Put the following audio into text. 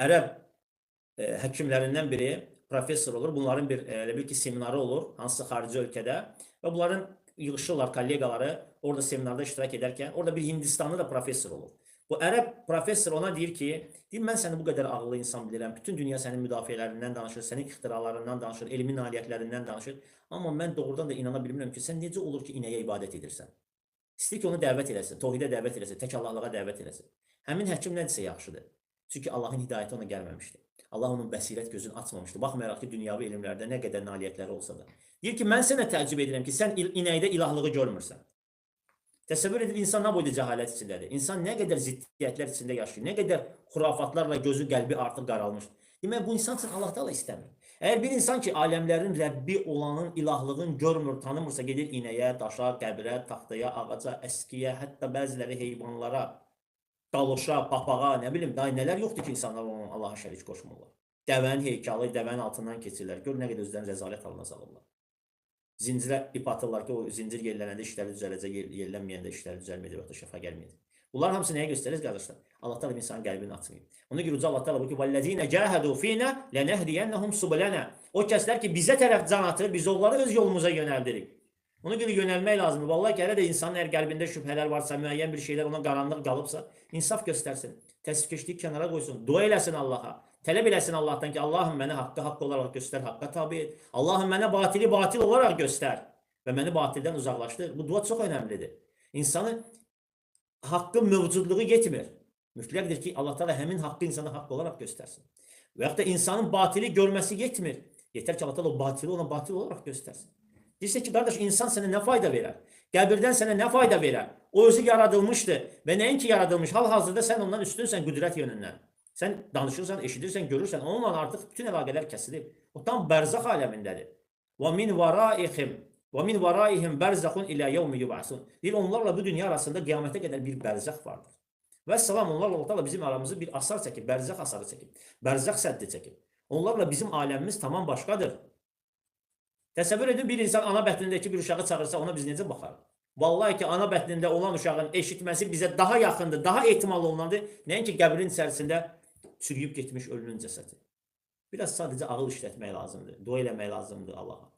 Ərəb həkimlərindən biri professor olur. Bunların elə bil ki, seminarı olur hansısa xarici ölkədə və bunların yığışırlar kollegaları orada seminarda iştirak edərkən. Orada bir Hindistanlı da professor olur. Bu ərəb professor ona deyir ki, mən səni bu qədər ağıllı insan bilirəm. Bütün dünya sənin müdafiələrindən danışır, sənin ixtiralarından danışır, elmi nailiyyətlərindən danışır. Amma mən doğrudan da inana bilmirəm ki, sən necə olur ki, inəyə ibadət edirsən? İstəyir ki, onu dəvət eləsin, tohidə dəvət eləsin, tək Allahlığa dəvət eləsin. Həmin həkim nə desə yaxşıdır. Çünki Allahın hidayəti ona gəlməmişdir. Allah onun bəsirət gözünü açmamışdır. Baxmayaraq ki, dünyavi elmlərdə nə qədər nailiyyətləri olsa da. Deyir ki, mən sənə təəccüb edirəm ki, sən inəkdə ilahlığı görmürsən. Təsəvvür edin, insan nə boyda cəhalət içindədir. İnsan nə qədər ziddiyyətlər içində yaşayır, nə qədər xurafatlarla gözü, qəlbi artıq qaralmışdır. Demək, bu insan üçün Allah Teala istəmir. Əgər bir insan ki, aləmlərin Rəbbi olanın ilahlığını görmür, tanımırsa, gedir inəyə, daşa, qəbrə, taxtaya, ağaca, əskiyə, hətta bəziləri heyvanlara, qaloşa, papağa, nə bilim, daha nələr yoxdur ki, insanlar onu Allaha şərik qoşmurlar. Dəvənin heykalı, dəvənin altından keçirlər. Gör, nə qədər özlərini rəzalət halına salırlar. Zincirə ip atırlar ki, o zincir yerlənəndə işləri düzələcək, yerlənməyəndə işləri düzəlməyəcək, və ya şəfa gəlməyəcək. Bunlar hamısı nəyə göstərir, qardaşlar? Allah Teala insanın qəlbini açmayıb. Ona görə uca Allah Teala bu ki, "Vellezine cahadu fina lenehdiyennahum subulana." O kəslər ki, bizə tərəf can atır, biz onları öz yolumuza yönəldirik. Ona görə yönəlmək lazımdır. Vallahi ki, hələ də insanın əgər qəlbində şübhələr varsa, müəyyən bir şeylər ona qaranlıq qalıbsa, insaf göstərsin, təsvifkeşliyi kənara qoysun, dua eləsin Allaha. Tələb eləsin Allahdan ki, Allahım mənə haqqı haqq olaraq göstər, haqqa tabi et. Allahım mənə batili batil olaraq göstər və məni batildən uzaqlaşdır. Bu dua çox önəmlidir. İnsanı haqqın mövcudluğu yetmir. Mütləqdir ki, Allah Teala həmin haqqı insana haqq olaraq göstərsin. Və yaxud da insanın batili görməsi yetmir. Yetər ki, Allah Teala o batili ona batil olaraq göstərsin. Deyirsə ki, qardaş, insan sənə nə fayda verər? Qəbirdən sənə nə fayda verər? O özü yaradılmışdır və nəinki yaradılmış, hal-hazırda sən ondan üstünsən qüdrət yönündən. Sən danışırsan, eşidirsən, görürsən, onunla artıq bütün əlaqələr kəsilib. O tam bərzəx aləmindədir. Və min varaihim bərzəxun ilə yevmi yub'asun. Deyir, onlarla bu dünya arasında qiyamətə qədər bir bərzəx vardır. Və salam, onlarla Allah Teala bizim aramızı bir asar çəkib, bərzəx asarı çəkib, bərzəx səddi çəkib. Onlarla bizim aləmimiz tamam başqadır. Təsəvvür edin, bir insan ana bətnindəki bir uşağı çağırsa, ona biz necə baxarıq? Vallahi ki, ana bətnində olan uşağın eşitməsi bizə daha yaxındır, daha ehtimal olunandır. Nəinki qəbrin içərisində çürüyüb getmiş ölünün cəsədi. Biraz sadəcə ağıl işlətmək lazımdır, dua eləmək lazımdır Allaha.